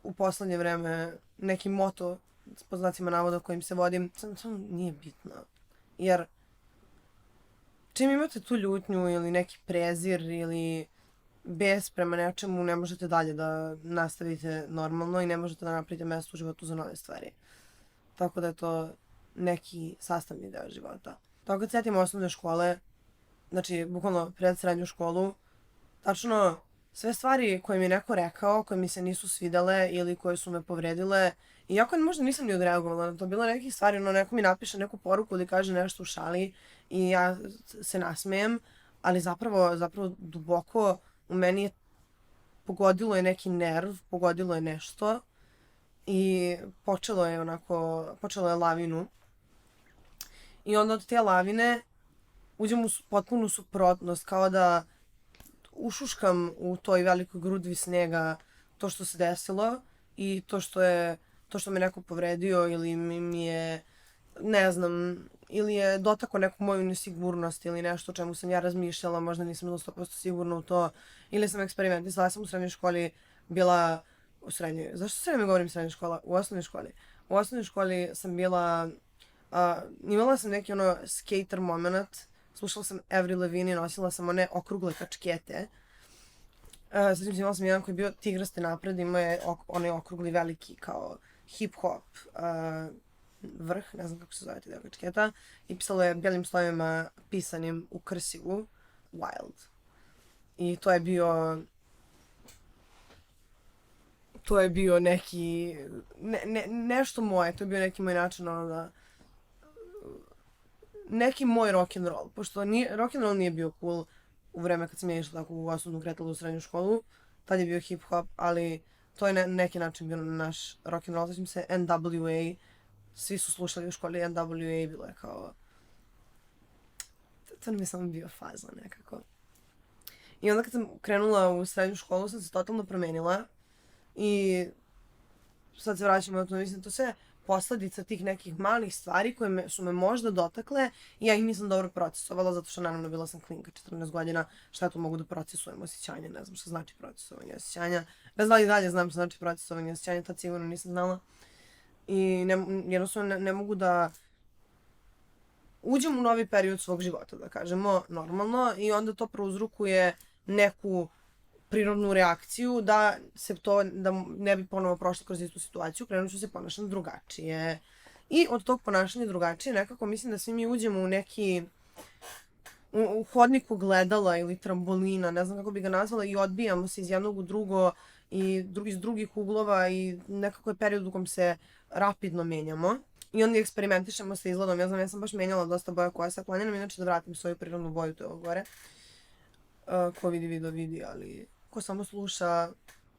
u poslednje vreme neki moto, po znacima navoda kojim se vodim, samo nije bitno. Jer čim imate tu ljutnju ili neki prezir ili bes prema nečemu, ne možete dalje da nastavite normalno i ne možete da napravite mesto u životu za nove stvari. Tako da je to neki sastavni deo života. Tako kad setim osnovne škole, znači bukvalno pred srednju školu, tačno sve stvari koje mi je neko rekao, koje mi se nisu svidale ili koje su me povredile, iako možda nisam ni odreagovala na to, bilo nekih stvari, neko mi napiše neku poruku ili kaže nešto u šali i ja se nasmejem, ali zapravo duboko u meni je pogodilo je neki nerv, pogodilo je nešto i počelo je lavinu. I onda od te lavine uđem u potpunu suprotnost, kao da ušuškam u toj velikoj grudvi snega to što se desilo i to što me neko povredio ili mi je, ne znam, ili je dotakao neku moju nesigurnost ili nešto o čemu sam ja razmišljala, možda nisam bila 100% sigurna u to, ili sam eksperimentisala, sam u srednjoj školi bila, zašto sve vreme govorim srednja škola? U osnovnoj školi. U osnovnoj školi sam bila, imala sam neki skater moment, slušala sam Avril Lavigne i nosila sam one okrugle kačkete. Zatim imala sam jedan koji je bio tigrasti napred, imao je onaj okrugli veliki kao hip-hop vrh, ne znam kako se zove ti deo kačketa, i pisalo je belim slovima pisanim u krsivu Wild. I to je bio neki, nešto moje, to je bio neki moj način da, neki moj rock'n'roll, pošto rock'n'roll nije bio cool u vreme kad sam ja išla tako u osnovnu kretala u srednju školu, tad je bio hip-hop, ali to je na neki način bio naš rock'n'roll, sećam se NWA, svi su slušali u školi NWA, bilo je kao, to nam je samo bio faza nekako. I onda kad sam krenula u srednju školu sam se totalno promenila i sad se vraćamo na to, mislim, to sve posledica tih nekih malih stvari koje su me možda dotakle i ja ih nisam dobro procesovala zato što naravno bila sam klinka 14 godina, šta tu mogu da procesujem osjećanje, ne znam šta znači procesovanje osjećanja, ne znam i dalje znam šta znači procesovanje osjećanja, tad sigurno nisam znala i jednostavno ne mogu da uđem u novi period svog života, da kažemo, normalno, i onda to prouzrokuje neku prirodnu reakciju da ne bi ponovo prošla kroz istu situaciju, krenut ću se ponašati drugačije. I od tog ponašanja drugačije nekako mislim da svi mi uđemo u neki u hodniku gledala ili trambolina, ne znam kako bi ga nazvala, i odbijamo se iz jednog u drugo i iz drugih uglova i nekako je period u kom se rapidno menjamo. I onda eksperimentišemo sa izgledom. Ja sam baš menjala dosta boja kose. Planiram inače da vratim svoju prirodnu boju, to je ovo gore. Ko vidi, video vidi, ali ko samo sluša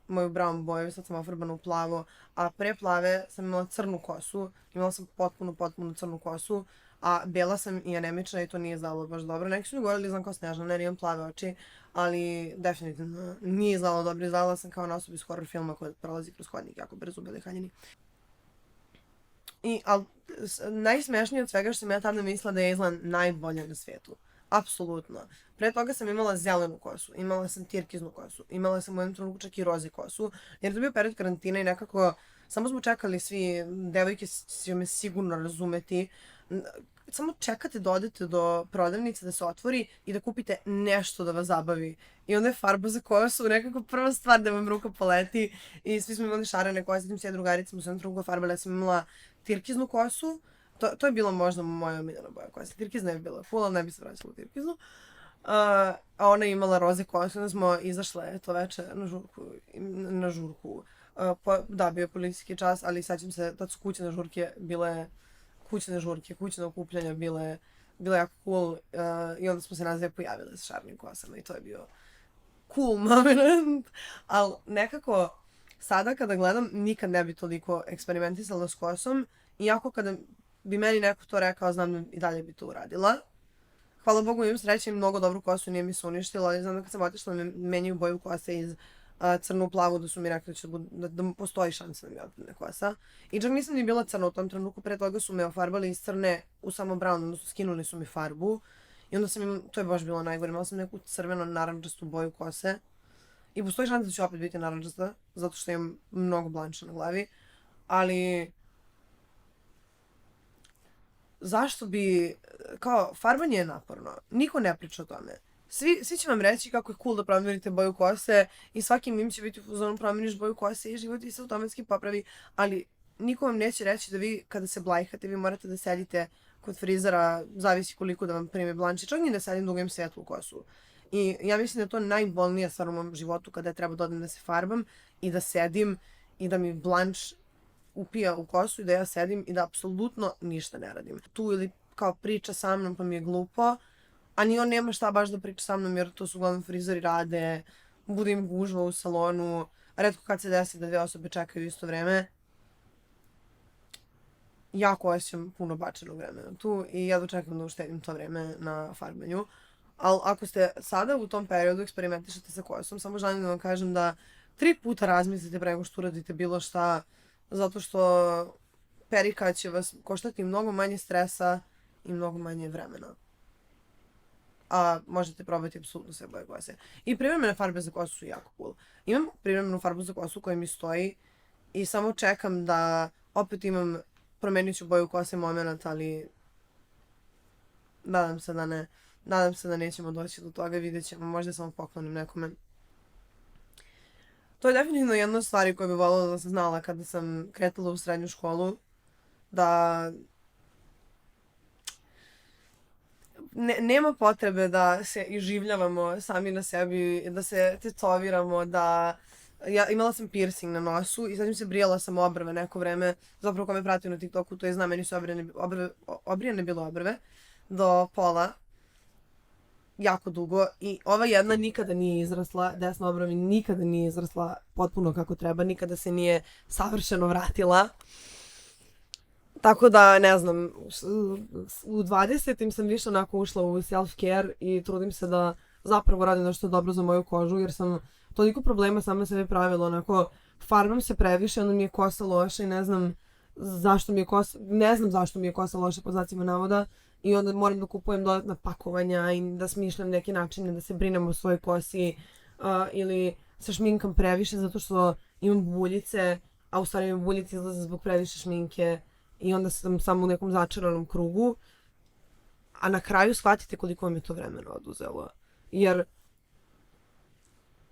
moju brown boju, sad sam ofarbana u plavo, a pre plave sam imala crnu kosu, imala sam potpuno crnu kosu, a bela sam i anemična i to nije izgledalo baš dobro. Neki su mi govorili znam kao Snežana jer imam plave oči, ali definitivno nije izgledalo dobro. Izgledala sam kao na osobi iz horror filma koja prolazi kroz hodnik jako brzo u beloj haljini. Ali najsmešnije od svega što sam ja tada mislila da je izgledam najbolje na svijetu. Apsolutno. Pre toga sam imala zelenu kosu, imala sam tirkiznu kosu, imala sam u jednom trenutku čak i roze kosu, jer to bio period karantina i nekako samo smo čekali svi, devojke će me sigurno razumeti, samo čekate da odete do prodavnice da se otvori i da kupite nešto da vas zabavi. I onda je farba za kosu nekako prva stvar da vam ruka poleti i svi smo imali šarene kose, tim sve drugarice smo se jednom trenutku farbali, ja sam imala tirkiznu kosu. To je bila možda moja omiljena boja kose. Tirkizna je bila cool, ali ne bi se vraćala u tirkiznu. A ona je imala roze kose, onda smo izašle to veče na žurku. Da, bio je policijski čas, ali sećam se, tad su kućne žurke, kućne okupljanja bile jako cool i onda smo se nas dve pojavile sa šarnim kosama i to je bio cool moment. Ali nekako sada kada gledam nikad ne bi toliko eksperimentisala s kosom, iako kada bi meni neko to rekao, znam da i dalje bi to uradila. Hvala Bogu, imam sreće i mnogo dobru kosu, nije mi se uništila, ali znam da kad sam otišla da menjaju boju kose iz crnu u plavu, da su mi rekli da postoji šansa da mi otpadne kosa. I čak nisam ni bila crna u tom trenutku, pre toga su me ofarbali iz crne u samo brown, odnosno skinuli su mi farbu. I onda to je baš bilo najgore, imala sam neku crveno-narančastu boju kose. I postoji šansa da će opet biti narančasta, zato što imam mnogo blanša na glavi. Ali zašto bi, kao, farbanje je naporno. Niko ne priča o tome. Svi će vam reći kako je cool da promenite boju kose i svaki mim će biti u fazonu promeniš boju kose i život ti se automatski popravi, ali niko vam neće reći da vi kada se blajhate vi morate da sedite kod frizera, zavisi koliko da vam prime blanče, čak i da sedim da uvijem svetlu kosu. I ja mislim da je to najbolnija stvar u mom životu kada treba da odem da se farbam i da sedim i da mi blanč upija u kosu i da ja sedim i da apsolutno ništa ne radim. Tu ili kao priča sa mnom pa mi je glupo, a ni on nema šta baš da priča sa mnom jer to su uglavnom frizeri rade, bude im gužva u salonu, retko kad se desi da dve osobe čekaju u isto vreme. Jako osjećam puno bačenog vremena tu i ja dočekam da uštedim to vreme na farbanju. Ali ako ste sada u tom periodu eksperimentišete sa kosom, samo želim da vam kažem da 3 puta razmislite pre nego što uradite bilo šta, zato što perika će vas koštati mnogo manje stresa i mnogo manje vremena. A možete probati apsolutno sve boje kose. I privremene farbe za kosu su jako cool. Imam privremenu farbu za kosu koja mi stoji i samo čekam da opet imam promenit ću boju kose moment, ali nadam se da ne. Nadam se da nećemo doći do toga, vidjet ćemo, možda samo poklonim nekome. To je definitivno jedna od stvari koju bih voljela da sam znala kada sam kretala u srednju školu. Da nema potrebe da se iživljavamo sami na sebi, da se tetoviramo, da... Ja imala sam piercing na nosu i sad mi se brijala sam obrve neko vreme. Zapravo ko me pratio na TikToku, to je zna, meni su obrijane bilo obrve do pola. Jako dugo i ova jedna nikada nije izrasla, desna obrva mi nikada nije izrasla potpuno kako treba, nikada se nije savršeno vratila. Tako da, ne znam, u 20. sam više onako ušla u self-care i trudim se da zapravo radim nešto dobro za moju kožu jer sam toliko problema sama sebi pravila, onako farbam se previše, onda mi je kosa loša i ne znam zašto mi je kosa loša po znacima navoda. I onda moram da kupujem dodatna pakovanja i da smišljam neke načine da se brinem o svojoj kosi ili se šminkam previše zato što imam buljice, a u stvari imam buljice izlaze zbog previše šminke i onda sam samo u nekom začaranom krugu. A na kraju shvatite koliko vam je to vremena oduzelo. Jer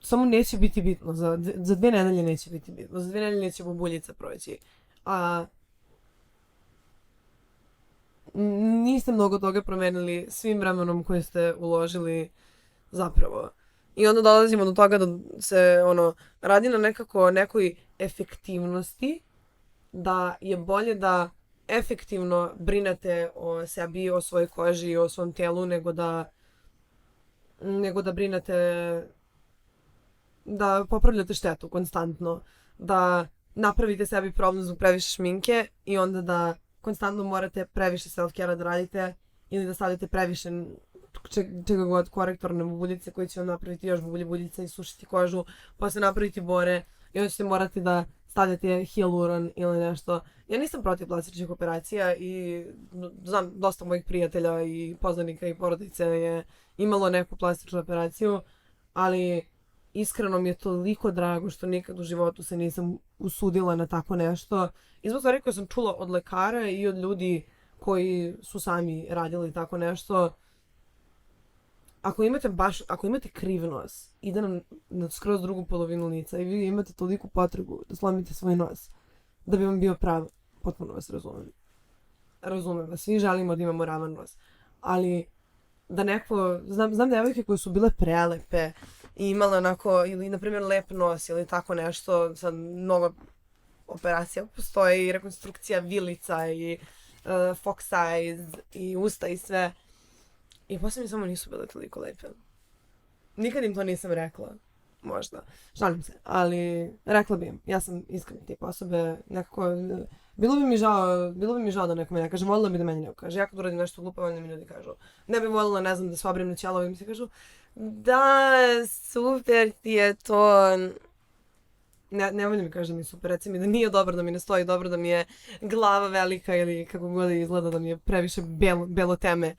samo neće biti bitno, za 2 nedelje neće biti bitno, za 2 nedelje neće buljica proći. A niste mnogo toga promenili svim vremenom koje ste uložili zapravo. I onda dolazimo do toga da se radi na nekoj efektivnosti, da je bolje da efektivno brinete o sebi, o svojoj koži i o svom tijelu nego da brinete da popravljate štetu konstantno, da napravite sebi problem zbog previše šminke i onda da konstantno morate previše self-care da radite ili da stavite previše čega god korektorne buljice koji će vam napraviti još buljice i sušiti kožu, pa se napraviti bore i onda ćete morati da stavljate hialuron ili nešto. Ja nisam protiv plastičnih operacija i znam dosta mojih prijatelja i poznanika i porodice je imalo neku plastičnu operaciju, ali iskreno mi je toliko drago što nikad u životu se nisam usudila na tako nešto. I zbog stvari koje sam čula od lekara i od ljudi koji su sami radili tako nešto, ako imate kriv nos, ide nam na skroz drugu polovinu lica i vi imate toliku potrebu da slomite svoj nos, da bi vam bio prav, potpuno vas razumem. Razumem vas, svi želimo da imamo ravan nos. Ali da neko, znam devojke koje su bile prelepe i imale onako, ili na primjer lep nos ili tako nešto, sad mnogo operacija postoji i rekonstrukcija vilica i fox size i usta i sve. I poslije mi samo nisu bile toliko lepe. Nikad im to nisam rekla. Možda. Šalim se. Ali rekla bi im. Ja sam iskren tip osobe. Nekako... Bilo bi mi žao da neko me ne kaže. Voljela bi da meni neko kaže. Ja kad uradim nešto glupo, voljela mi ljudi kažu. Ne bi voljela, ne znam, da se obrem na ćelovo i mi se kažu da, super ti je to. Ne volim mi kaže da mi je super. Reci mi da nije dobro, da mi ne stoji dobro, da mi je glava velika ili kako god izgleda, da mi je previše belo teme.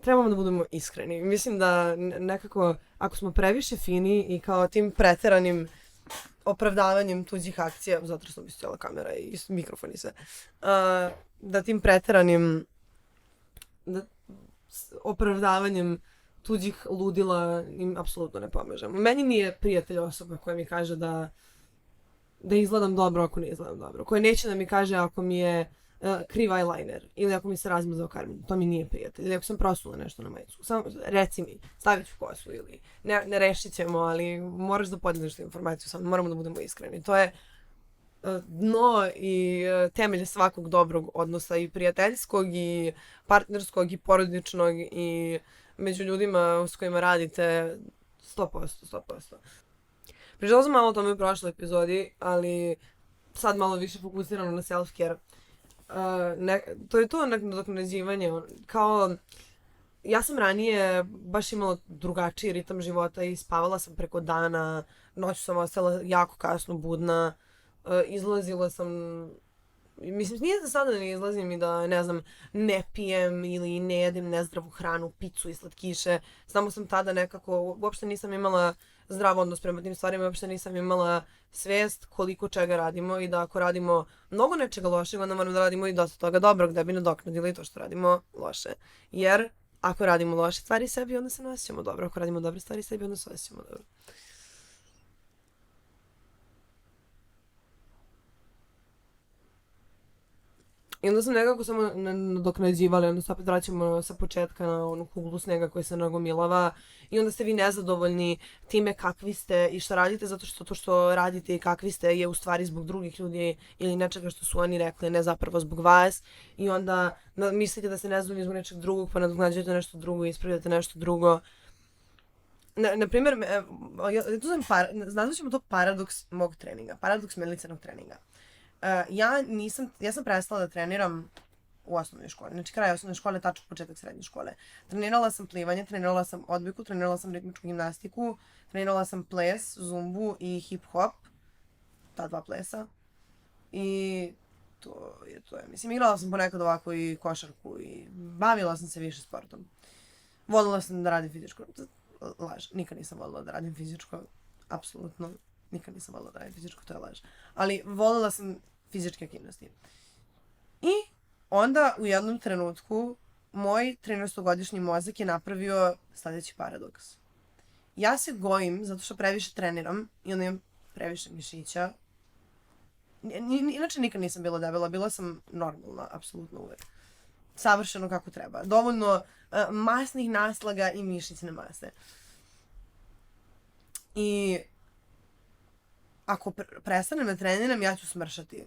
trebamo da budemo iskreni. Mislim da nekako, ako smo previše fini i kao tim preteranim opravdavanjem tuđih akcija, zato što sam istojala kamera i mikrofon i sve, da tim preteranim opravdavanjem tuđih ludila im apsolutno ne pomažemo. Meni nije prijatelj osoba koja mi kaže da izgledam dobro ako ne izgledam dobro. Koja neće da mi kaže ako mi je kriv eyeliner ili ako mi se razmazao karmin. To mi nije prijatelj. Ili ako sam prosula nešto na majicu. Samo reci mi, stavit ću kosu ili ne rešit ćemo, ali moraš da podeliš tu informaciju. Samo moramo da budemo iskreni. To je dno i temelj svakog dobrog odnosa i prijateljskog i partnerskog i porodičnog i među ljudima s kojima radite 100%. Pričala sam malo o tome u prošloj epizodi, ali sad malo više fokusirano na self-care. To je to nadoknađivanje. Kao, ja sam ranije baš imala drugačiji ritam života i spavala sam preko dana, noću sam ostala jako kasno budna, izlazila sam, mislim, nije da sada ne izlazim i da, ne znam, ne pijem ili ne jedem nezdravu hranu, picu i slatkiše. Samo sam tada nekako, uopšte nisam imala zdrav odnos prema tim stvarima, uopšte nisam imala svest koliko čega radimo i da ako radimo mnogo nečega lošeg, onda moramo da radimo i dosta toga dobrog da bi nadoknadili to što radimo loše. Jer ako radimo loše stvari sebi, onda se ne osjećamo dobro. Ako radimo dobre stvari sebi, onda se osjećamo dobro. I onda sam nekako samo nadoknađivala, onda se opet vraćamo sa početka na onu kuglu snega koja se nagomilava i onda ste vi nezadovoljni time kakvi ste i što radite, zato što to što radite i kakvi ste je u stvari zbog drugih ljudi ili nečega što su oni rekli, ne zapravo zbog vas, i onda mislite da ste nezadovoljni zbog nečeg drugog, pa nadoknađujete nešto drugo i ispravljate nešto drugo. Na primjer, nazvat ćemo to paradoks mog treninga, paradoks Milicenog treninga. Ja sam prestala da treniram u osnovnoj školi. Znači, kraj osnovne škole, tačno početak srednje škole. Trenirala sam plivanje, trenirala sam odbojku, trenirala sam ritmičku gimnastiku, trenirala sam ples, zumbu i hip-hop. Ta dva plesa. I to je. Mislim, igrala sam ponekad ovako i košarku i bavila sam se više sportom. Volila sam da radim fizičko. Laž. Nikad nisam volila da radim fizičko. Apsolutno. Nikad nisam volila da radim fizičko, to je laž. Ali volila sam fizičke aktivnosti. I onda u jednom trenutku moj 13-godišnji mozak je napravio sljedeći paradoks. Ja se gojim zato što previše treniram i onda imam previše mišića. Inače nikad nisam bila debela, bila sam normalna, apsolutno uvek. Savršeno kako treba. Dovoljno masnih naslaga i mišićne mase. I ako prestanem da treniram, ja ću smršati.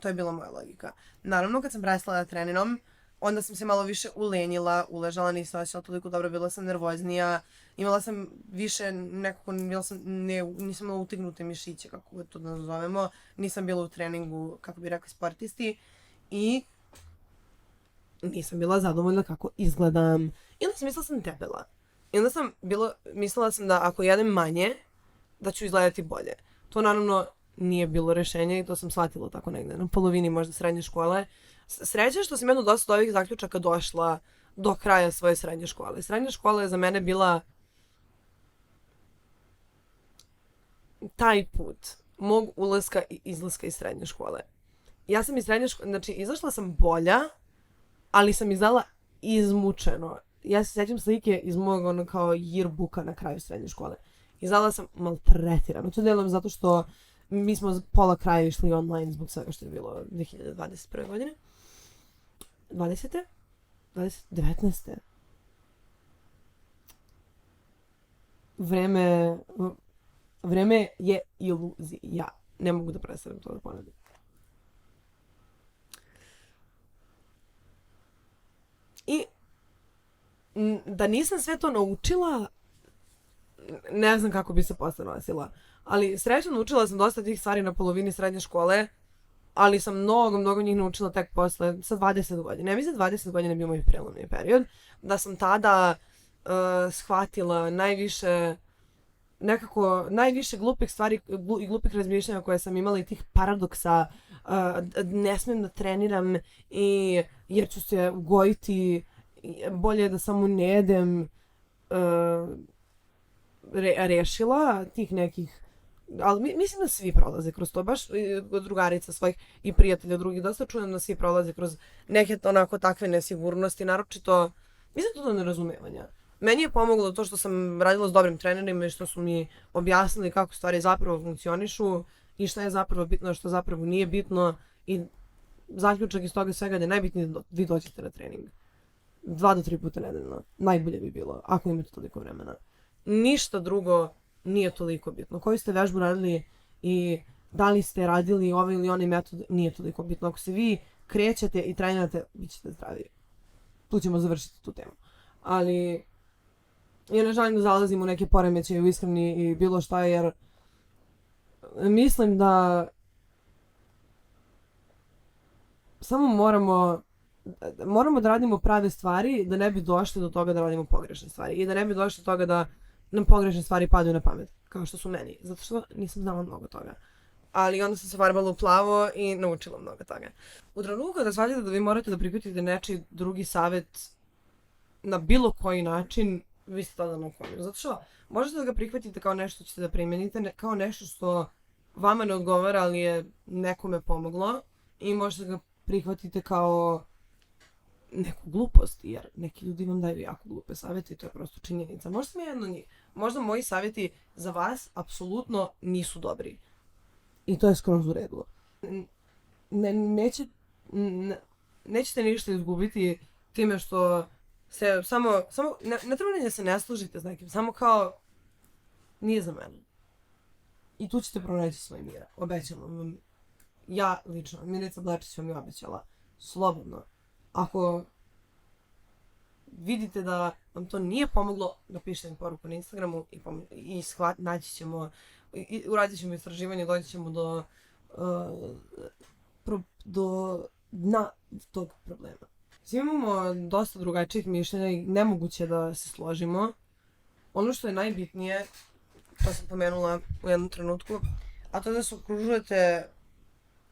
To je bila moja logika. Naravno, kad sam prestala da treniram, onda sam se malo više ulenjila, uležala, nisam osjećala toliko dobro, bila sam nervoznija, imala sam više, nekako, nisam imala utignute mišiće, kako to da nazovemo, nisam bila u treningu, kako bi rekli sportisti, i nisam bila zadovoljna kako izgledam. I onda sam mislila sam debela. I onda sam mislila sam da ako jedem manje, da ću izgledati bolje. To naravno nije bilo rešenje i to sam shvatila tako negde na polovini možda srednje škole. Sreća što sam jedno dosta ovih zaključaka došla do kraja svoje srednje škole. Srednja škola je za mene bila taj put mog ulaska i izlaska iz srednje škole. Ja sam iz srednje škole, znači izašla sam bolja, ali sam izdala izmučeno. Ja se sjećam slike iz mojeg ono kao yearbooka na kraju srednje škole. Izdala sam maltretirano. To delom zato što mi smo pola kraja išli online zbog svega što je bilo 2021. godine. 20. 19. Vreme je iluzija. Ne mogu da predstavim to da ponavljam. I da nisam sve to naučila, ne znam kako bi se posle nosila. Ali srećno naučila sam dosta tih stvari na polovini srednje škole, ali sam mnogo njih naučila tek posle, sa 20 godina. Ja mislim 20 godina je bio moj prelomni period, da sam tada shvatila najviše glupih stvari i glupih razmišljanja koje sam imala i tih paradoksa, ne smijem da treniram jer ću se ugojiti bolje je da samo ne jedem rešila tih nekih, ali mislim da svi prolaze kroz to, baš od drugarica svojih i prijatelja drugih, dosta čujem da svi prolaze kroz neke onako takve nesigurnosti, naročito, mislim to do nerazumevanja. Meni je pomoglo to što sam radila s dobrim trenerima i što su mi objasnili kako stvari zapravo funkcionišu i šta je zapravo bitno, a što zapravo nije bitno i zaključak iz toga svega da je najbitnije da vi dođete na trening. 2 do 3 puta nedeljno. Najbolje bi bilo, ako imate toliko vremena. Ništa drugo nije toliko bitno. Koju ste vežbu radili i da li ste radili ovaj ili onaj metod, nije toliko bitno. Ako se vi krećete i trenirate, bit ćete zdravi. Tu ćemo završiti tu temu. Ali ja ne želim da zalazim u neke poremećaje u ishrani i bilo šta, jer mislim da samo moramo da radimo prave stvari da ne bi došli do toga da radimo pogrešne stvari i da ne bi došli do toga da nam pogrešne stvari padaju na pamet, kao što su meni, zato što nisam znala mnogo toga. Ali onda sam se farbala u plavo i naučila mnogo toga. U trenutku kada shvatite da vi morate da prihvatite nečiji drugi savjet na bilo koji način, vi ste tada na konju. Zato što možete da ga prihvatite kao nešto što ćete da primenite, kao nešto što vama ne odgovara, ali je nekome pomoglo, i možete da ga prihvatite kao neku glupost, jer neki ljudi vam daju jako glupe savjete i to je prosto činjenica. Možda sam ja jedna od njih. Možda moji savjeti za vas apsolutno nisu dobri. I to je skroz u redu. Nećete ništa izgubiti time što se ne treba da se ne služite s nekim, samo kao nije za mene. I tu ćete pronaći svoj mir. Obećam vam. Ja lično, Milica Blečić vam je obećala. Slobodno. Ako vidite da vam to nije pomoglo, napišite mi poruku na Instagramu i naći ćemo, uradit ćemo istraživanje, doći ćemo do dna tog problema. Svi imamo dosta drugačijih mišljenja i nemoguće da se složimo. Ono što je najbitnije, to sam pomenula u jednom trenutku, a to je da se okružujete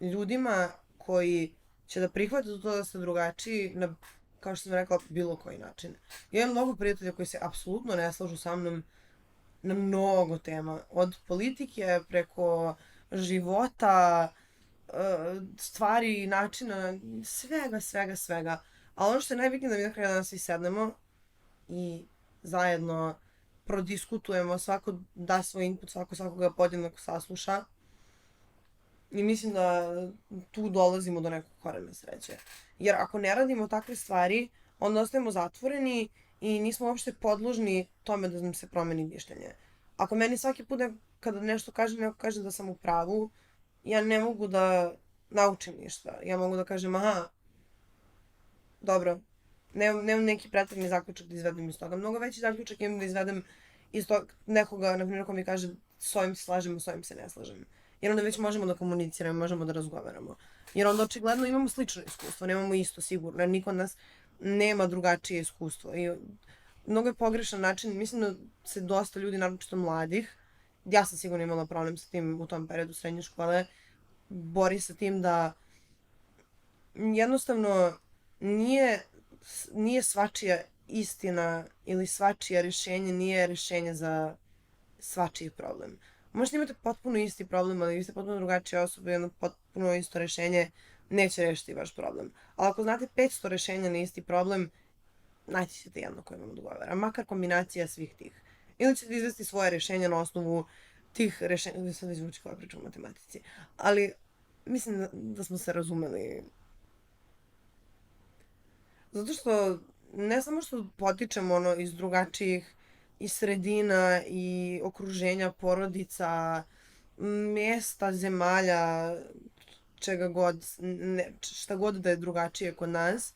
ljudima koji će da prihvate to da ste drugačiji na, kao što sam rekla, bilo koji način. Ja imam mnogo prijatelja koji se apsolutno ne slažu sa mnom na mnogo tema. Od politike preko života, stvari, načina, svega. Ali ono što je najbitnije da mi na kraju dana svi sednemo i zajedno prodiskutujemo, svako da svoj input, svakoga podjednako sasluša. I mislim da tu dolazimo do nekog korena sreće. Jer ako ne radimo takve stvari, onda ostajemo zatvoreni i nismo uopšte podložni tome da nam se promeni mišljenje. Ako meni svaki put kada nešto kaže, neko kaže da sam u pravu, ja ne mogu da naučim ništa. Ja mogu da kažem, aha, dobro, nemam neki pretredni zaključak da izvedem iz toga. Mnogo veći zaključak imam da izvedem iz tog nekoga, na primjer, ko mi kaže s ovim se slažem, s ovim se ne slažem. Jer onda već možemo da komuniciramo, možemo da razgovaramo. Jer onda očigledno imamo slično iskustvo, nemamo isto sigurno, jer niko od nas nema drugačije iskustvo. I mnogo je pogrešan način, mislim da se dosta ljudi, naročito mladih, ja sam sigurno imala problem sa tim u tom periodu srednje škole, bori sa tim da jednostavno nije svačija istina ili svačije rješenje nije rješenje za svačiji problem. Možete imati potpuno isti problem, ali vi ste potpuno drugačije osobe i jedno potpuno isto rješenje neće rešiti vaš problem. Ali ako znate 500 rješenja na isti problem, naći ćete jedno koje vam odgovara. Makar kombinacija svih tih. Ili ćete izvesti svoje rješenja na osnovu tih rješenja. Sad izvuči koja priča u matematici. Ali mislim da smo se razumeli. Zato što ne samo što potičemo iz drugačijih i sredina i okruženja, porodica, mjesta, zemalja, čega god, šta god da je drugačije kod nas.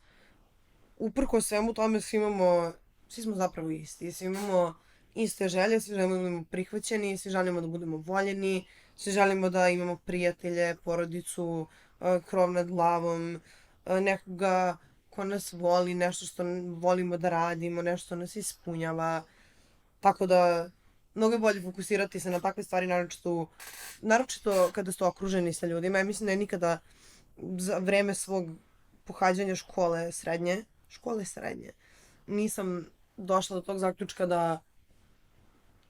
Uprkos svemu tome svi smo zapravo isti. Svi imamo iste želje, svi želimo da budemo prihvaćeni, svi želimo da budemo voljeni, svi želimo da imamo prijatelje, porodicu, krov nad glavom, nekoga ko nas voli, nešto što volimo da radimo, nešto što nas ispunjava. Tako da, mnogo je bolje fokusirati se na takve stvari, naročito kada ste okruženi sa ljudima. Ja mislim da je nikada za vreme svog pohađanja škole srednje, nisam došla do tog zaključka da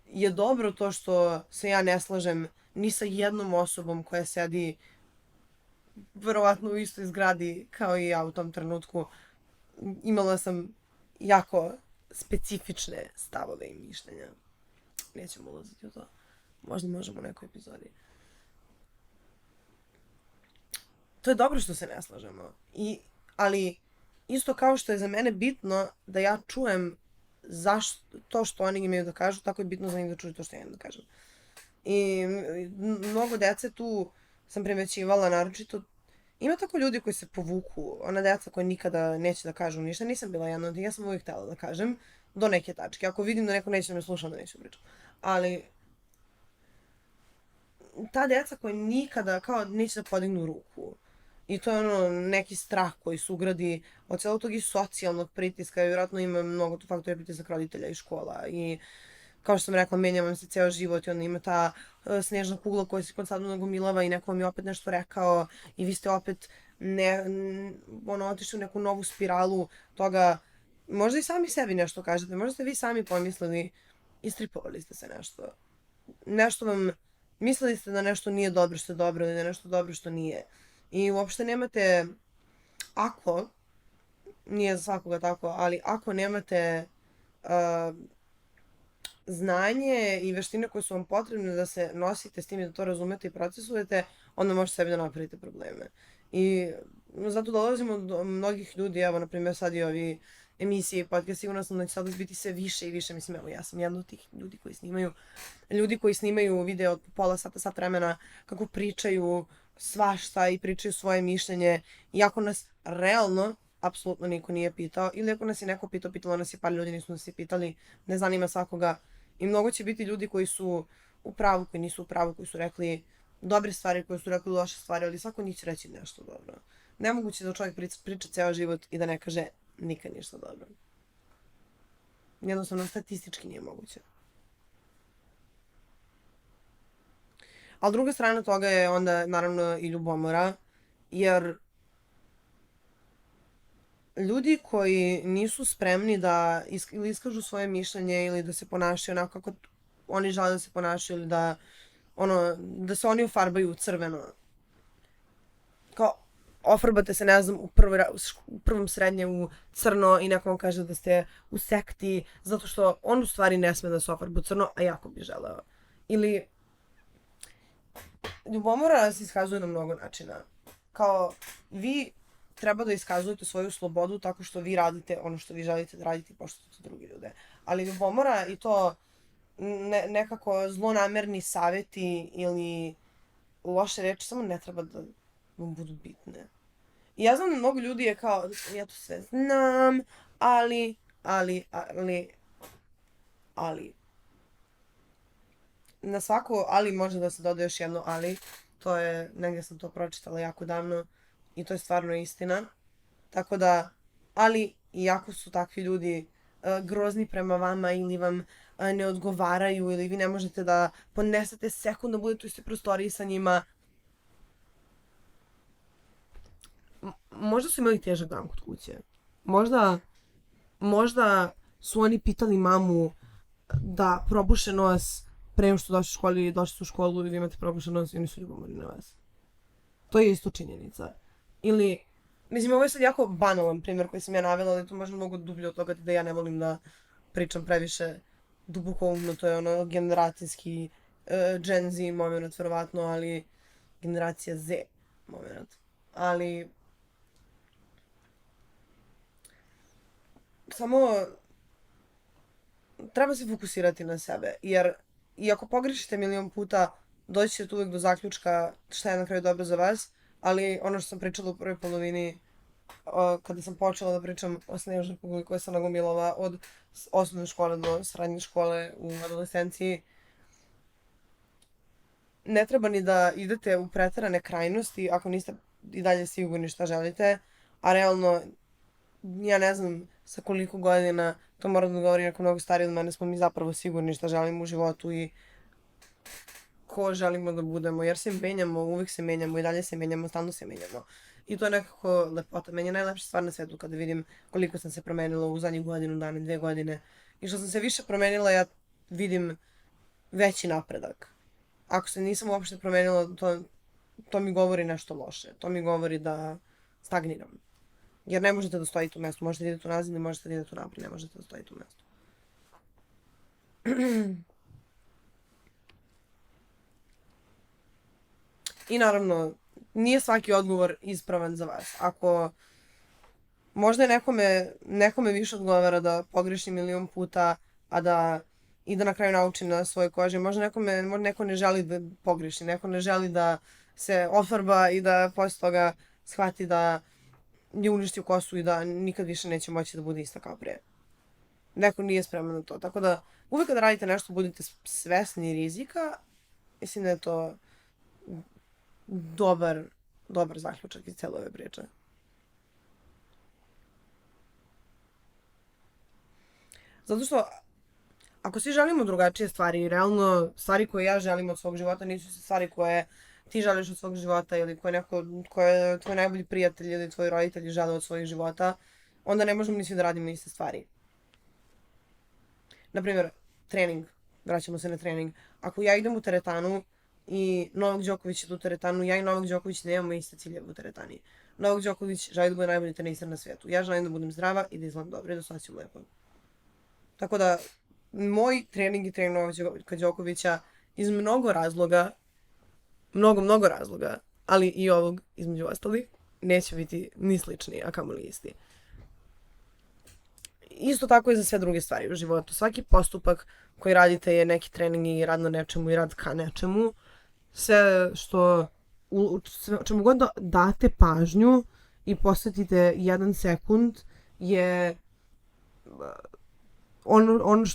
je dobro to što se ja ne slažem ni sa jednom osobom koja sedi verovatno u istoj zgradi kao i ja u tom trenutku. Imala sam jako specifične stavove i mišljenja. Nećemo ulaziti u to. Možda možemo u nekoj epizodi. To je dobro što se ne slažemo. Ali isto kao što je za mene bitno da ja čujem to što oni imaju da kažu, tako je bitno za njih da čuju to što ja imam da kažem. I mnogo dece tu sam primećivala, naročito ima tako ljudi koji se povuku, ona deca koja nikada neće da kažu ništa. Nisam bila jedna od njih, ja sam uvijek htjela da kažem do neke tačke. Ako vidim da neko neće da me sluša, onda neću pričati. Ali ta deca koja nikada kao neće da podignu ruku. I to je ono neki strah koji se ugradi od celog tog i socijalnog pritiska. I vjerojatno ima mnogo tu faktora pritisak roditelja i škola. I kao što sam rekla, menja vam se ceo život i onda ima ta snežna kugla koja se konstantno nagomilava i neko vam je opet nešto rekao i vi ste opet otišli u neku novu spiralu toga. Možda i sami sebi nešto kažete, možda ste vi sami pomislili, istripovali ste se nešto. Nešto vam, mislili ste da nešto nije dobro što je dobro ili da je nešto dobro što nije. I uopšte nemate, ako, nije za svakoga tako, ali ako nemate znanje i veštine koje su vam potrebne da se nosite s tim i da to razumete i procesujete, onda možete sebi da napravite probleme. I zato dolazimo do mnogih ljudi, evo, na primjer, sad i ovi emisije i podcast, sigurno sam da će sad biti sve više i više, mislim, evo, ja sam jedna od tih ljudi koji snimaju video od pola sata, sat vremena, kako pričaju svašta i pričaju svoje mišljenje, iako nas realno apsolutno niko nije pitao, ili ako nas je neko pitalo nas je par ljudi, nisu nas je pitali, ne zanima svakoga. I mnogo će biti ljudi koji su u pravu, koji nisu u pravu, koji su rekli dobre stvari, koji su rekli loše stvari, ali svako njih će reći nešto dobro. Nemoguće da čovjek priča ceo život i da ne kaže nikad ništa dobro. Jednostavno, statistički nije moguće. Ali druga strana toga je onda, naravno, i ljubomora, jer ljudi koji nisu spremni da ili iskažu svoje mišljenje ili da se ponašaju onako kako oni žele da se ponašaju ili da se oni ofarbaju u crveno. Kao, ofarbate se, ne znam, u prvom srednje u crno i neko vam kaže da ste u sekti zato što on u stvari ne sme da se ofarba u crno, a jako bi želeo. Ili ljubomora se iskazuje na mnogo načina. Kao, vi treba da iskazujete svoju slobodu tako što vi radite ono što vi želite da radite i poštujete drugi ljude. Ali ljubomora i to nekako zlonamerni savjeti ili loše reči samo ne treba da vam budu bitne. I ja znam da mnogo ljudi je kao, ja to sve znam, ali. Na svako ali može da se doda još jedno ali. To je, negdje sam to pročitala jako davno i to je stvarno istina. Tako da, ali iako su takvi ljudi grozni prema vama ili vam ne odgovaraju ili vi ne možete da podnesete sekund da budete u istoj prostoriji sa njima, možda su imali težak dan kod kuće. Možda su oni pitali mamu da probuše nos pre nego što došli u školu ili došli su u školu i vi imate probušen nos i oni su ljubomorni na vas. To je isto činjenica. Ili, mislim, ovo je sad jako banalan primjer koji sam ja navela, ali to možda mnogo dublje od toga da ja ne volim da pričam previše dubokoumno, to je ono generacijski Gen Z moment, verovatno, ali generacija Z moment. Ali samo treba se fokusirati na sebe, jer i ako pogrešite milion puta, doći ćete uvijek do zaključka šta je na kraju dobro za vas, ali ono što sam pričala u prvoj polovini, kada sam počela da pričam o snežnoj kugli koja se nagomilala od osnovne škole do srednje škole u adolescenciji, ne treba ni da idete u preterane krajnosti ako niste i dalje sigurni šta želite, a realno, ja ne znam sa koliko godina, to moram da govorim neko mnogo stariji od mene, smo mi zapravo sigurni šta želimo u životu i ko želimo da budemo, jer se menjamo, uvijek se menjamo i dalje se menjamo, stalno se menjamo. I to je nekako lepota. Meni je najlepša stvar na svijetu kada vidim koliko sam se promenila u zadnjih godinu dana, 2 godine. I što sam se više promenila, ja vidim veći napredak. Ako se nisam uopšte promenila, to mi govori nešto loše. To mi govori da stagniram. Jer ne možete da stojite u mjestu. Možete da idete u nazad, ne možete da idete u naprijed, ne možete da stojite u mjestu. I naravno, nije svaki odgovor ispravan za vas. Ako možda je nekome više odgovara da pogreši milion puta, a da i da na kraju nauči na svojoj koži. Možda neko ne želi da pogreši, neko ne želi da se ofarba i da poslije toga shvati da je uništio kosu i da nikad više neće moći da bude ista kao prije. Neko nije spreman na to. Tako da uvijek kada radite nešto budite svesni rizika. Mislim da je to dobar zaključak iz cijele ove priče. Zato što ako svi želimo drugačije stvari, realno stvari koje ja želim od svog života nisu stvari koje ti želiš od svog života ili koje tvoj najbolji prijatelj ili tvoji roditelji žele od svojih života, onda ne možemo ni svi da radimo iste stvari. Naprimjer, trening. Vraćamo se na trening. Ako ja idem u teretanu i Novak Đoković ide u teretanu, ja i Novak Đoković nemamo iste ciljeve u teretani. Novak Đoković želi da bude najbolji teniser na svijetu. Ja želim da budem zdrava i da izgledam dobro i da se osjećam lepo. Tako da, moj trening i trening Novaka Đokovića iz mnogo razloga, mnogo razloga, ali i ovog između ostalih, neće biti ni slični, a kamoli isti. Isto tako i za sve druge stvari u životu. Svaki postupak koji radite je neki trening i rad na nečemu i rad ka nečemu. Sve što, čemu god date pažnju i posvetite 1 sekund je ono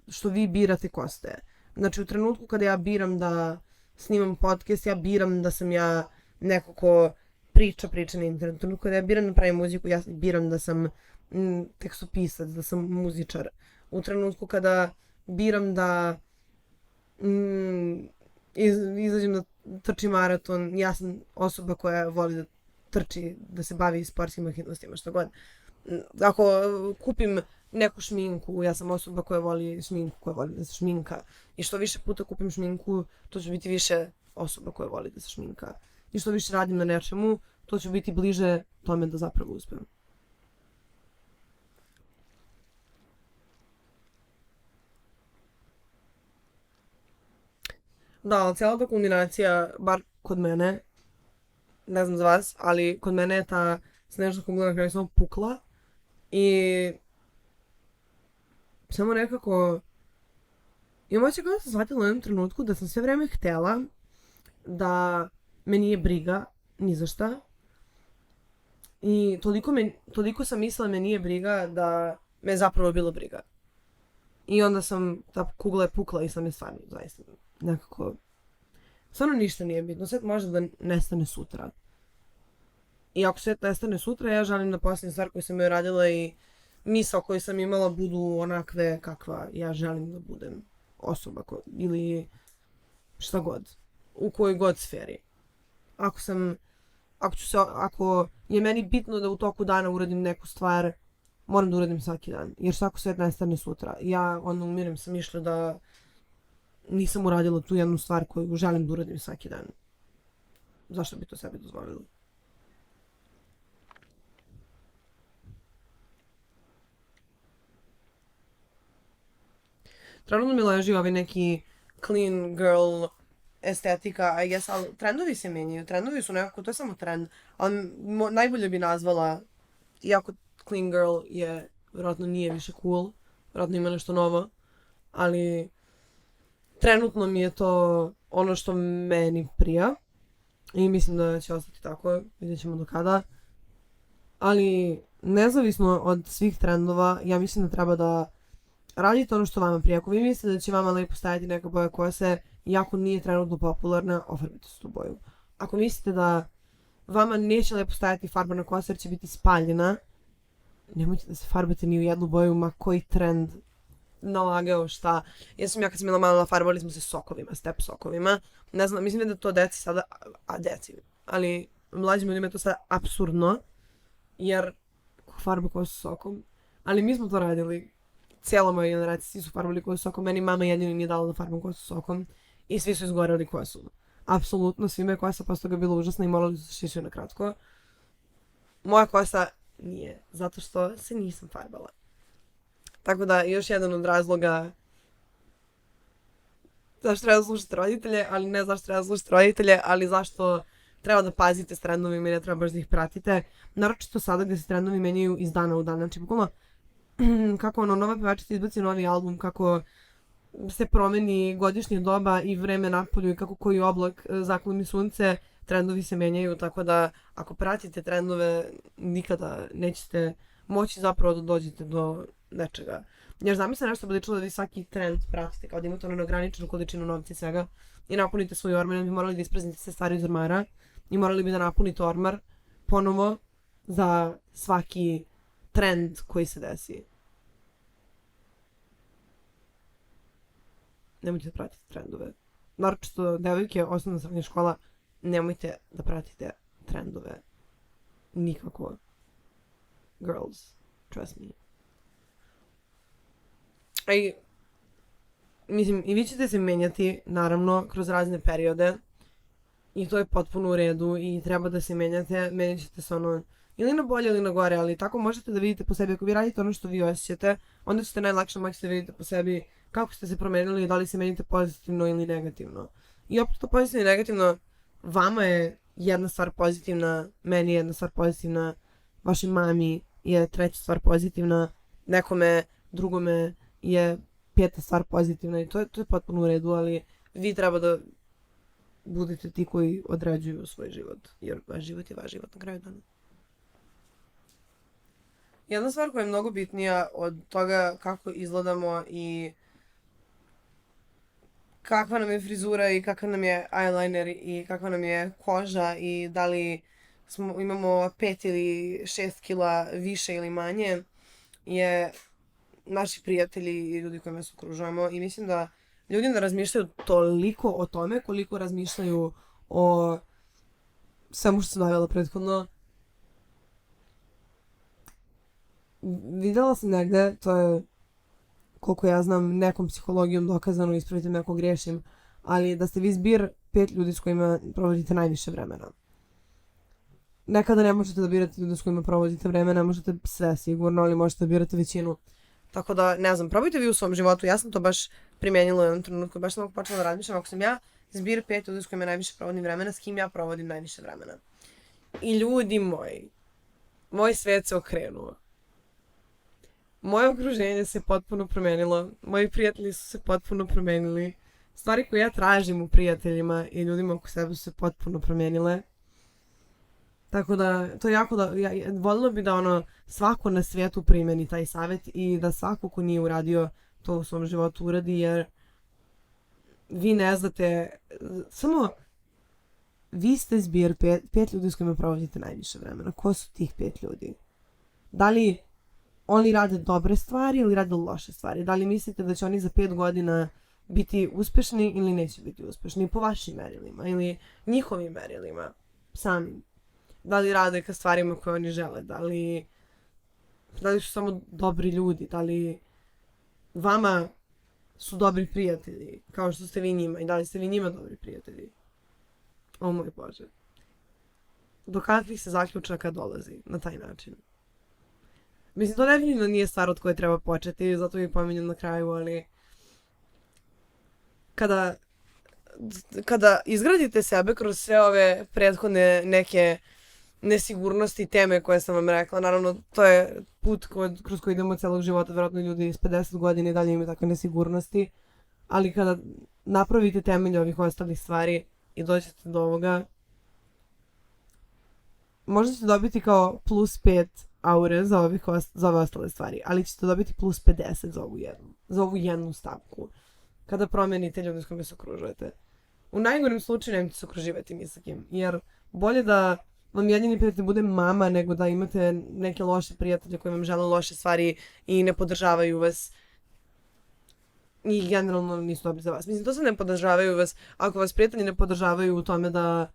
što vi birate ko ste. Znači u trenutku kada ja biram da snimam podcast, ja biram da sam ja neko ko priča na internetu. U trenutku kada ja biram da pravim muziku, ja biram da sam tekstopisac, da sam muzičar. U trenutku kada biram da izađem da trčim maraton, ja sam osoba koja voli da trči, da se bavi sportskim aktivnostima, što god. Ako kupim neku šminku, ja sam osoba koja voli šminku, koja voli da se šminka. I što više puta kupim šminku, to će biti više osoba koja voli da se šminka. I što više radim na nečemu, to će biti bliže tome da zapravo uspem. Da, ali cijela ta kombinacija, bar kod mene, ne znam za vas, ali kod mene je ta snežna kugla na kraju samo pukla i samo nekako imam osjećaj kao da sam shvatila u jednom trenutku da sam sve vreme htjela da me nije briga ni za šta i toliko sam mislila me nije briga da me je zapravo bilo briga. I onda ta kugla je pukla i sam je stvarno zaista nekako stvarno ništa nije bitno, sve može da nestane sutra. I ako sve nestane sutra, ja želim da posljednja stvar koju sam joj radila i misao koju sam imala budu onakve kakva ja želim da budem osoba ili šta god, u kojoj god sferi. Ako je meni bitno da u toku dana uradim neku stvar, moram da uradim svaki dan, jer svako svet nestane sutra. Ja onda umirem sa mišlju da nisam uradila tu jednu stvar koju želim da uradim svaki dan. Zašto bi to sebi dozvolila? Trenutno mi leži ovaj neki clean girl estetika, I guess, ali trendovi se menjaju. Trendovi su nekako, to je samo trend, ali najbolje bi nazvala, iako clean girl vjerojatno nije više cool, vjerojatno ima nešto novo, ali trenutno mi je to ono što meni prija i mislim da će ostati tako, vidjet ćemo do kada. Ali nezavisno od svih trendova, ja mislim da treba da radite ono što vama prija. Ako vi mislite da će vama lepo stajati neka boja kose, iako nije trenutno popularna, ofarbite se tu boju. Ako mislite da vama neće lepo stajati farba na kosa jer će biti spaljena, nemojte da se farbate ni u jednu boju, ma koji trend nalagao šta. Ja kad sam bila mala, farbali smo se sokovima, step sokovima. Ne znam, mislim da to deci sada, ali mlađim ljudima je to sada apsurdno, jer farba kosu sokom. Ali mi smo to radili. Cijela moja generacija, svi su farbali kosu sokom. Meni mama jedino nije dala da farbam kosu sokom. I svi su izgoreli kosu. Apsolutno, svima je kosa posle toga bila užasna i morali su šišaju na kratko. Moja kosa nije, zato što se nisam farbala. Tako da, još jedan od razloga zašto treba da slušate roditelje, ali ne zašto treba da slušate roditelje, ali zašto treba da pazite s trendovima i ne treba baš da ih pratite. Naročito sada gdje se trendovi menjaju iz dana u dan. Znači, bukvalno, kako nova pevačica izbaci novi album, kako se promeni godišnje doba i vreme napolju i kako koji oblak zakloni sunce, trendovi se menjaju, tako da ako pratite trendove, nikada nećete moći zapravo da dođete do nečega. Jer zamislite nešto bude čulo da vi svaki trend pratite, kao da imate ono ograničenu količinu novca i svega i napunite svoj ormar, bi morali da ispraznite sve stvari iz ormara i morali bi da napunite ormar ponovo za svaki trend koji se desi. Nemojte da pratite trendove. Naročito devojke, osnovna srednja škola, nemojte da pratite trendove. Nikako. Girls, trust me. Mislim, i vi ćete se menjati, naravno, kroz razne periode. I to je potpuno u redu i treba da se menjate. Menjat ćete se ono, ili na bolje ili na gore, ali tako možete da vidite po sebi. Ako vi radite ono što vi osjećate, onda ćete najlakše moći da vidite po sebi kako ste se promenili i da li se menjate pozitivno ili negativno. I opet to pozitivno i negativno, vama je jedna stvar pozitivna, meni je jedna stvar pozitivna, vašoj mami je treća stvar pozitivna, nekome drugome je peta stvar pozitivna i to je potpuno u redu, ali vi treba da budete ti koji određuju svoj život, jer vaš život je vaš život na kraju dana. Jedna stvar koja je mnogo bitnija od toga kako izgledamo i kakva nam je frizura i kakav nam je eyeliner i kakva nam je koža i da li imamo 5 ili 6 kila više ili manje, je naši prijatelji i ljudi kojima se okružujemo. I mislim da ljudi ne razmišljaju toliko o tome koliko razmišljaju o svemu što sam navela prethodno. Vidjela sam negde, to je koliko ja znam nekom psihologijom dokazano, ispravite me ako grešim, ali da ste vi zbir 5 ljudi s kojima provodite najviše vremena. Nekada ne možete da birate ljude s kojima provodite vremena, možete sve sigurno, ali možete da birate većinu. Tako da, ne znam, probajte vi u svom životu, ja sam to baš primijenila u jednom trenutku, baš sam počela da razmišljam, ako sam ja zbir 5 ljudi s kojima najviše provodim vremena, s kim ja provodim najviše vremena. I ljudi moji, moj svijet se okrenuo. Moje okruženje se potpuno promenilo, moji prijatelji su se potpuno promenili, stvari koje ja tražim u prijateljima i ljudima oko sebe su se potpuno promenile. Tako da, to je jako da, voljela bi da svako na svijetu primjeni taj savjet i da svako ko nije uradio to u svom životu uradi, jer vi ne znate, samo vi ste zbir 5 ljudi s kojima provodite najviše vremena. Ko su tih 5 ljudi? Da li oni rade dobre stvari ili rade loše stvari? Da li mislite da će oni za 5 godina biti uspješni ili neće biti uspješni po vašim merilima ili njihovim merilima samim? Da li rade ka stvarima koje oni žele? Da li su samo dobri ljudi? Da li vama su dobri prijatelji kao što ste vi njima? I da li ste vi njima dobri prijatelji? O moj Bože. Do kakvih se zaključaka dolazi na taj način? Mislim, to definitivno nije stvar od koje treba početi, zato ih pominjem na kraju, ali kada izgradite sebe kroz sve ove prethodne neke nesigurnosti i teme koje sam vam rekla, naravno to je put kroz koji idemo celog života, vjerojatno ljudi iz 50 godina i dalje imaju takve nesigurnosti, ali kada napravite temelj ovih ostalih stvari i dođete do ovoga, možete dobiti kao plus 5 aure za ove ostale stvari, ali ćete dobiti plus 50 za ovu jednu stavku kada promenite ljude s kojima se okružujete. U najgorim slučaju nemojte se okruživati ni sa kim, jer bolje da vam jedini prijatelj bude mama nego da imate neke loše prijatelje koji vam žele loše stvari i ne podržavaju vas. i generalno nisu dobri za vas. Mislim, to se ne podržavaju vas, ako vas prijatelji ne podržavaju u tome da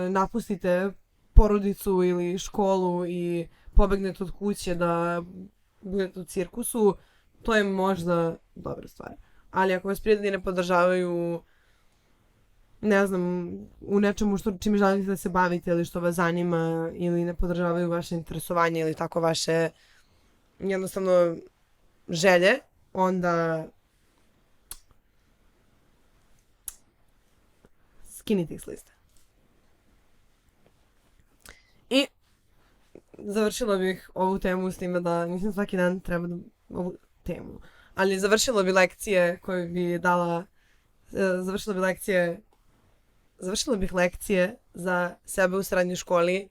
napustite porodicu ili školu i pobegnete od kuće da budete u cirkusu, to je možda dobra stvar. Ali ako vas prijatelji ne podržavaju, ne znam, u nečemu čime želite da se bavite ili što vas zanima ili ne podržavaju vaše interesovanje ili tako vaše jednostavno želje, onda skinite ih s liste. I završila bih ovu temu s time da mislim svaki dan treba da ovu temu. Ali završila bi lekcije koje bi dala završila bih lekcije za sebe u srednjoj školi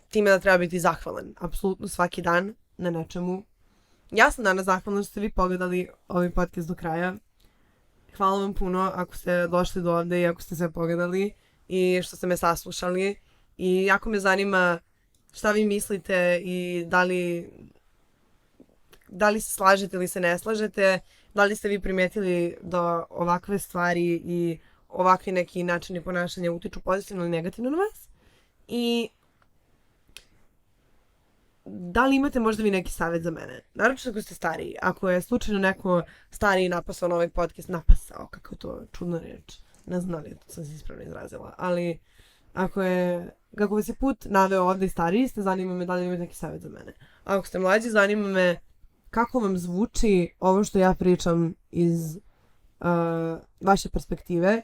time da treba biti zahvalan apsolutno svaki dan na nečemu. Ja sam danas zahvalna što ste vi pogledali ovaj podcast do kraja. Hvala vam puno ako ste došli do ovde i ako ste sve pogledali i što ste me saslušali. I jako me zanima šta vi mislite i da li se slažete ili se ne slažete, da li ste vi primetili da ovakve stvari i ovakvi neki načini ponašanja utiču pozitivno ili negativno na vas. I da li imate možda vi neki savjet za mene? Naravno ako ste stariji. Ako je slučajno neko stariji napasao na ovaj podcast, napasao, kako je to čudna reč. Ne znam da li sam se ispravno izrazila. Ali kako vas je put naveo ovdje i stariji ste, zanima me da li imate neki savjet za mene. A ako ste mlađi, zanima me kako vam zvuči ovo što ja pričam iz vaše perspektive.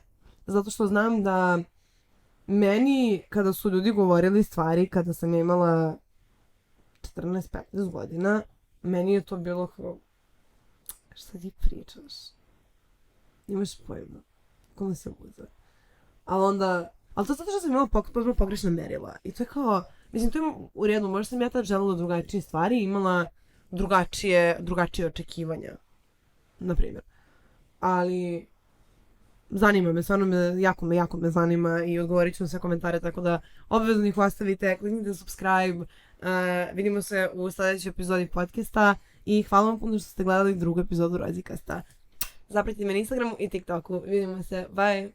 Zato što znam da meni, kada su ljudi govorili stvari, kada sam ja imala 14-15 godina, meni je to bilo kao, šta ti pričaš? Imaš pojma. Kome se uze. Ali to zato što sam imala potpuno pogrešna merila. I to je kao, mislim, to je u redu, možda sam ja tad želela drugačije stvari i imala drugačije očekivanja. Naprimjer. Ali zanima me, stvarno me, jako me zanima i odgovorit ću na sve komentare, tako da obavezno ih ostavite, kliknite subscribe, vidimo se u sljedećoj epizodi podcasta i hvala vam puno što ste gledali drugu epizodu Rozikasta. Zapratite me na Instagramu i TikToku, vidimo se, bye!